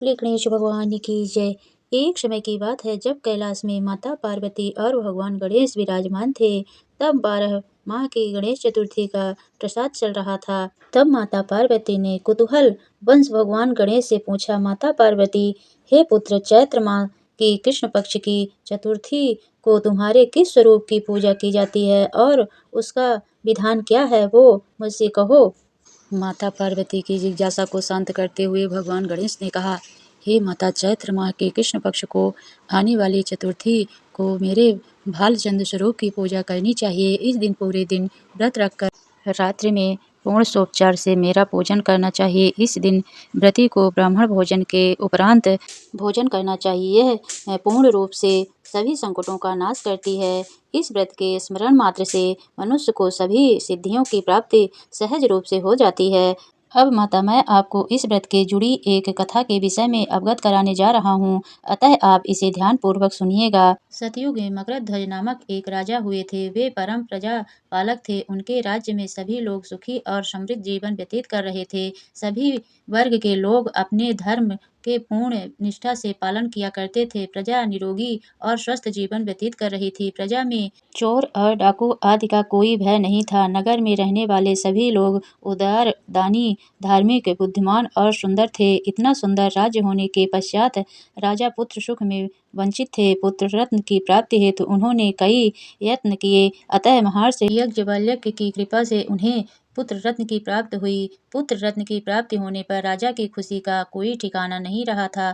श्री गणेश भगवान की जय। एक समय की बात है जब कैलाश में माता पार्वती और भगवान गणेश विराजमान थे। तब 12 माह की गणेश चतुर्थी का प्रसाद चल रहा था। तब माता पार्वती ने कुतूहल वंश भगवान गणेश से पूछा, माता पार्वती, हे पुत्र, चैत्र माह की कृष्ण पक्ष की चतुर्थी को तुम्हारे किस स्वरूप की पूजा की जाती है और उसका विधान क्या है, वो मुझसे कहो। माता पार्वती की जिज्ञासा को शांत करते हुए भगवान गणेश ने कहा, हे माता, चैत्र माह के कृष्ण पक्ष को आने वाली चतुर्थी को मेरे भालचंद्र स्वरूप की पूजा करनी चाहिए। इस दिन पूरे दिन व्रत रखकर रात्रि में पूर्ण सोपचार से मेरा पूजन करना चाहिए। इस दिन व्रती को ब्राह्मण भोजन के उपरांत भोजन करना चाहिए। यह पूर्ण रूप से सभी संकटों का नाश करती है। इस व्रत के स्मरण मात्र से मनुष्य को सभी सिद्धियों की प्राप्ति सहज रूप से हो जाती है। अब माता, मैं आपको इस व्रत के जुड़ी एक कथा के विषय में अवगत कराने जा रहा हूँ, अतः आप इसे ध्यान पूर्वक सुनिएगा। सतयुग में मकरध्वज नामक एक राजा हुए थे। वे परम प्रजा पालक थे। उनके राज्य में सभी लोग सुखी और समृद्ध जीवन व्यतीत कर रहे थे। सभी वर्ग के लोग अपने धर्म के पूर्ण निष्ठा से पालन किया करते थे। प्रजा निरोगी और स्वस्थ जीवन व्यतीत कर रही थी। प्रजा में चोर और डाकू आदि का कोई भय नहीं था। नगर में रहने वाले सभी लोग उदार, दानी, धार्मिक, बुद्धिमान और सुंदर थे। इतना सुंदर राज्य होने के पश्चात राजा पुत्र सुख में वंचित थे। पुत्र रत्न की प्राप्ति हेतु उन्होंने कई यत्न किए, अतः महर्षि याज्ञवल्क्य की कृपा से उन्हें पुत्र रत्न की प्राप्ति हुई। पुत्र रत्न की प्राप्ति होने पर राजा की खुशी का कोई ठिकाना नहीं रहा था।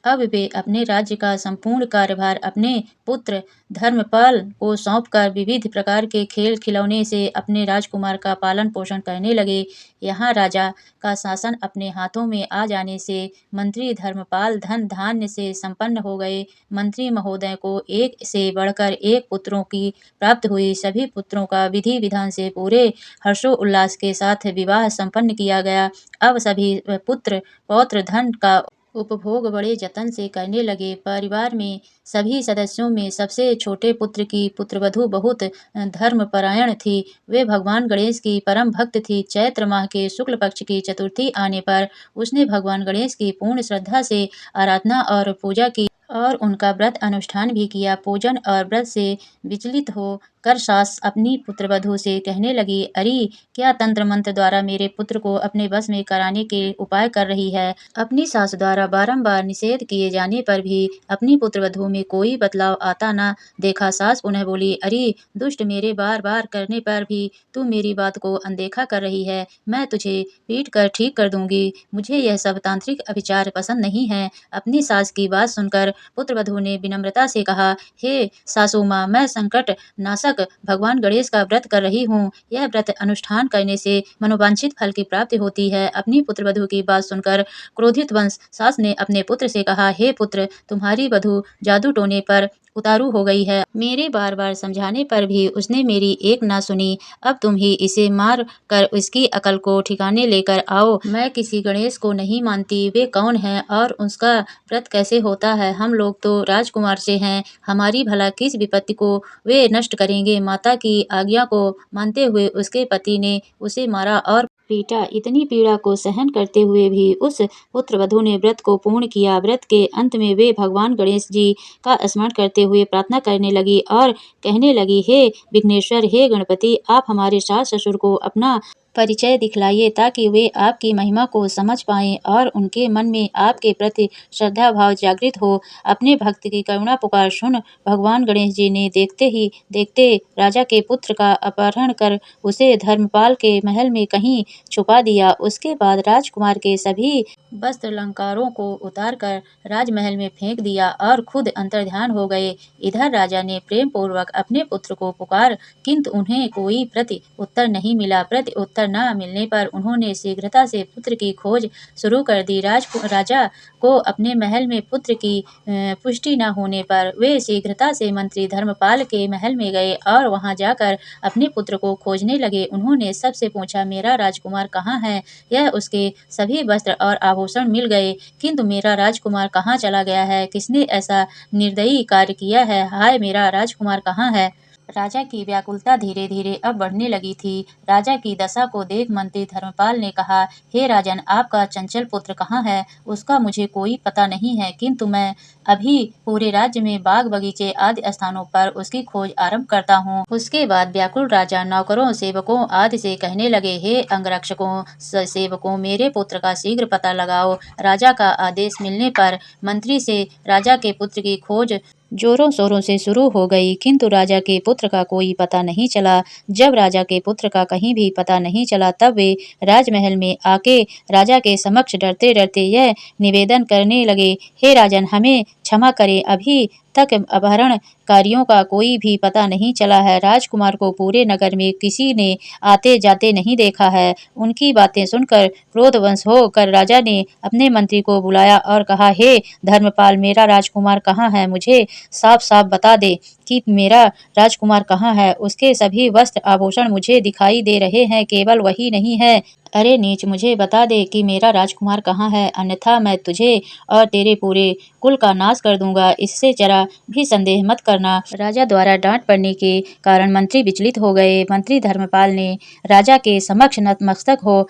अब वे अपने राज्य का संपूर्ण कार्यभार अपने पुत्र धर्मपाल को सौंपकर विविध प्रकार के खेल खिलौने से अपने राजकुमार का पालन पोषण करने लगे। यहाँ राजा का शासन अपने हाथों में आ जाने से मंत्री धर्मपाल धन धान्य से संपन्न हो गए। मंत्री महोदय को एक से बढ़कर एक पुत्रों की प्राप्त हुई। सभी पुत्रों का विधि विधान से पूरे हर्षोल्लास के साथ विवाह संपन्न किया गया। अब सभी पुत्र पौत्र धन का उपभोग बड़े जतन से करने लगे। परिवार में सभी सदस्यों में सबसे छोटे पुत्र की पुत्रवधू बहुत धर्मपरायण थी। वे भगवान गणेश की परम भक्त थी। चैत्र माह के शुक्ल पक्ष की चतुर्थी आने पर उसने भगवान गणेश की पूर्ण श्रद्धा से आराधना और पूजा की और उनका व्रत अनुष्ठान भी किया। पूजन और व्रत से विचलित हो कर सास अपनी पुत्रवधू से कहने लगी, अरे, क्या तंत्र मंत्र द्वारा मेरे पुत्र को अपने वश में कराने के उपाय कर रही है। अपनी सास द्वारा बारंबार निषेध किए जाने पर भी अपनी पुत्रवधू में कोई बदलाव आता न देखा। सास पुनः बोली, अरे दुष्ट, मेरे बार बार करने पर भी तू मेरी बात को अनदेखा कर रही है। मैं तुझे पीट कर ठीक कर दूंगी। मुझे यह सब तांत्रिक विचार पसंद नहीं है। अपनी सास की बात सुनकर पुत्रवधू ने विनम्रता से कहा, हे सासू माँ, मैं संकट नाशक भगवान गणेश का व्रत कर रही हूँ। यह व्रत अनुष्ठान करने से मनोवांछित फल की प्राप्ति होती है। अपनी पुत्रवधू की बात सुनकर क्रोधित वंश सास ने अपने पुत्र से कहा, हे पुत्र, तुम्हारी वधू जादू टोने पर उतारू हो गई है। मेरे बार बार समझाने पर भी उसने मेरी एक ना सुनी। अब तुम ही इसे मार कर उसकी अकल को ठिकाने लेकर आओ। मैं किसी गणेश को नहीं मानती। वे कौन है और उसका व्रत कैसे होता है? हम लोग तो राजकुमार से हैं। हमारी भला किस विपत्ति को वे नष्ट करेंगे? माता की आज्ञा को मानते हुए उसके पति ने उसे मारा और पीटा। इतनी पीड़ा को सहन करते हुए भी उस पुत्रवधू ने व्रत को पूर्ण किया। व्रत के अंत में वे भगवान गणेश जी का स्मरण करते हुए प्रार्थना करने लगी और कहने लगी, हे विघ्नेश्वर, हे गणपति, आप हमारे सास ससुर को अपना परिचय दिखलाइए ताकि वे आपकी महिमा को समझ पाएं और उनके मन में आपके प्रति श्रद्धा भाव जागृत हो। अपने भक्त की करुणा पुकार सुन भगवान गणेश जी ने देखते ही देखते राजा के पुत्र का अपहरण कर उसे धर्मपाल के महल में कहीं छुपा दिया। उसके बाद राजकुमार के सभी वस्त्र अलंकारों को उतार कर राजमहल में फेंक दिया और खुद अंतर्ध्यान हो गए। इधर राजा ने प्रेम पूर्वक अपने पुत्र को पुकार, किंतु उन्हें कोई प्रति उत्तर नहीं मिला। प्रति उत्तर न मिलने पर उन्होंने शीघ्रता से पुत्र की खोज शुरू कर दी। राजा को अपने महल में पुत्र की पुष्टि न होने पर वे शीघ्रता से मंत्री धर्मपाल के महल में गए और वहां जाकर अपने पुत्र को खोजने लगे। उन्होंने सबसे पूछा, मेरा राजकुमार कहाँ है? यह उसके सभी वस्त्र और आभूषण मिल गए, किंतु मेरा राजकुमार कहाँ चला गया है? किसने ऐसा निर्दयी कार्य किया है? हाय, मेरा राजकुमार कहाँ है? राजा की व्याकुलता धीरे धीरे अब बढ़ने लगी थी। राजा की दशा को देख मंत्री धर्मपाल ने कहा, हे राजन, आपका चंचल पुत्र कहाँ है? उसका मुझे कोई पता नहीं है, किंतु मैं अभी पूरे राज्य में बाग बगीचे आदि स्थानों पर उसकी खोज आरंभ करता हूँ। उसके बाद व्याकुल राजा नौकरों, सेवकों आदि से कहने लगे, हे अंगरक्षकों, सेवकों, मेरे पुत्र का शीघ्र पता लगाओ। राजा का आदेश मिलने पर मंत्री से राजा के पुत्र की खोज जोरों शोरों से शुरू हो गई, किंतु राजा के पुत्र का कोई पता नहीं चला। जब राजा के पुत्र का कहीं भी पता नहीं चला, तब वे राजमहल में आके राजा के समक्ष डरते डरते यह निवेदन करने लगे, हे राजन, हमें क्षमा करें, अभी तक अपहरणकारियों का कोई भी पता नहीं चला है। राजकुमार को पूरे नगर में किसी ने आते जाते नहीं देखा है। उनकी बातें सुनकर क्रोधवश होकर राजा ने अपने मंत्री को बुलाया और कहा, हे धर्मपाल, मेरा राजकुमार कहाँ है? मुझे साफ साफ बता दे कि मेरा राजकुमार कहाँ है। उसके सभी वस्त्र आभूषण मुझे दिखाई दे रहे हैं, केवल वही नहीं है। अरे नीच, मुझे बता दे कि मेरा राजकुमार कहाँ है, अन्यथा मैं तुझे और तेरे पूरे कुल का नाश कर दूंगा। इससे जरा भी संदेह मत करना। राजा द्वारा डांट पड़ने के कारण मंत्री विचलित हो गए। मंत्री धर्मपाल ने राजा के समक्ष नतमस्तक हो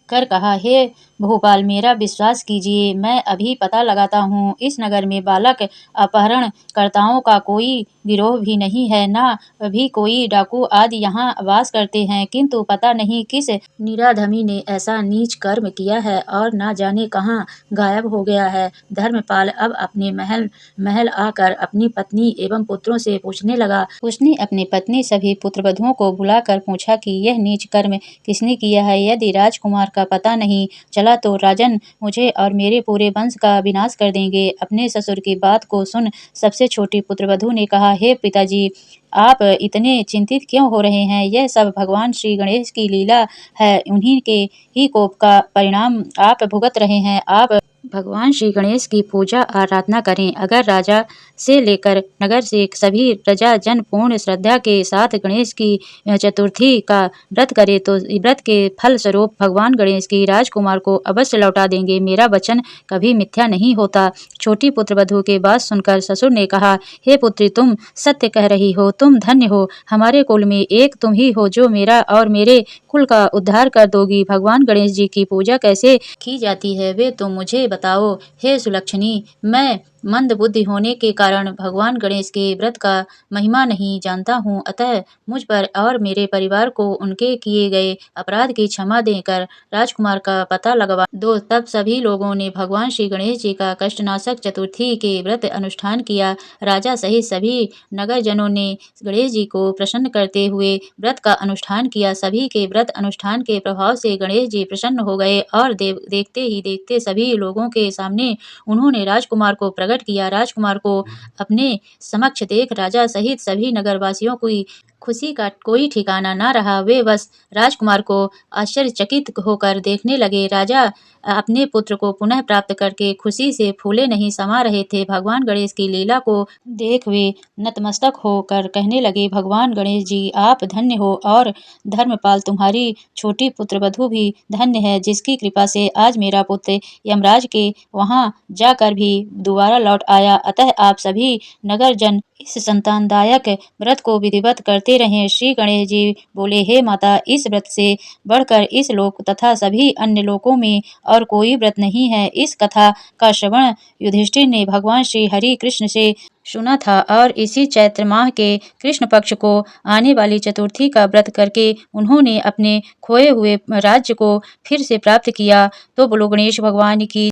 कर कहा, हे भूपाल, मेरा विश्वास कीजिए, मैं अभी पता लगाता हूँ। इस नगर में बालक अपहरणकर्ताओं का कोई गिरोह भी नहीं है, ना भी कोई डाकू आदि यहाँ वास करते हैं, किंतु पता नहीं किस निराधमी ने ऐसा नीच कर्म किया है और ना जाने कहाँ गायब हो गया है। धर्मपाल अब अपने महल आकर अपनी पत्नी एवं पुत्रों से पूछने लगा। उसने अपनी पत्नी सभी पुत्रवधुओं को बुलाकर पूछा कि यह नीच कर्म किसने किया है। यदि राजकुमार का पता नहीं चला तो राजन मुझे और मेरे पूरे वंश का विनाश कर देंगे। अपने ससुर की बात को सुन सबसे छोटी पुत्रवधु ने कहा, हे पिताजी, आप इतने चिंतित क्यों हो रहे हैं? यह सब भगवान श्री गणेश की लीला है। उन्हीं के ही कोप का परिणाम आप भुगत रहे हैं। आप भगवान श्री गणेश की पूजा आराधना करें। अगर राजा से लेकर नगर से सभी प्रजा जन पूर्ण श्रद्धा के साथ गणेश की चतुर्थी का व्रत करे तो व्रत के फल स्वरूप भगवान गणेश की राजकुमार को अवश्य लौटा देंगे। मेरा वचन कभी मिथ्या नहीं होता। छोटी पुत्रवधु के बात सुनकर ससुर ने कहा, हे पुत्री, तुम सत्य कह रही हो, तुम धन्य हो। हमारे कुल में एक तुम ही हो जो मेरा और मेरे कुल का उद्धार कर दोगी। भगवान गणेश जी की पूजा कैसे की जाती है वे तुम मुझे बताओ। हे सुलक्षणी, मैं मंद बुद्धि होने के कारण भगवान गणेश के व्रत का महिमा नहीं जानता हूँ, अतः मुझ पर और मेरे परिवार को उनके किए गए अपराध की क्षमा देकर राजकुमार का पता लगवा दो। तब सभी लोगों ने भगवान श्री गणेश जी का कष्टनाशक चतुर्थी के व्रत अनुष्ठान किया। राजा सहित सभी नगरजनों ने गणेश जी को प्रसन्न करते हुए व्रत का अनुष्ठान किया। सभी के व्रत अनुष्ठान के प्रभाव से गणेश जी प्रसन्न हो गए और देखते ही देखते सभी लोगों के सामने उन्होंने राजकुमार को प्रकट किया। राजकुमार को अपने समक्ष देख राजा सहित सभी नगरवासियों की खुशी का कोई ठिकाना न रहा। वे बस राजकुमार को आश्चर्यचकित होकर देखने लगे। राजा अपने पुत्र को पुनः प्राप्त करके खुशी से फूले नहीं समा रहे थे। भगवान गणेश की लीला को देख वे नतमस्तक होकर कहने लगे, भगवान गणेश जी, आप धन्य हो और धर्मपाल, तुम्हारी छोटी पुत्रवधु भी धन्य है, जिसकी कृपा से आज मेरा पुत्र यमराज के वहाँ जाकर भी दोबारा लौट आया। अतः आप सभी नगरजन इस संतानदायक व्रत को विधिवत करते रहें। श्री गणेश जी बोले, हे माता, इस व्रत से बढ़कर इस लोक तथा सभी अन्य लोकों में और कोई व्रत नहीं है। इस कथा का श्रवण युधिष्ठिर ने भगवान श्री हरि कृष्ण से सुना था और इसी चैत्र माह के कृष्ण पक्ष को आने वाली चतुर्थी का व्रत करके उन्होंने अपने खोए हुए राज्य को फिर से प्राप्त किया। तो बोलो गणेश भगवान की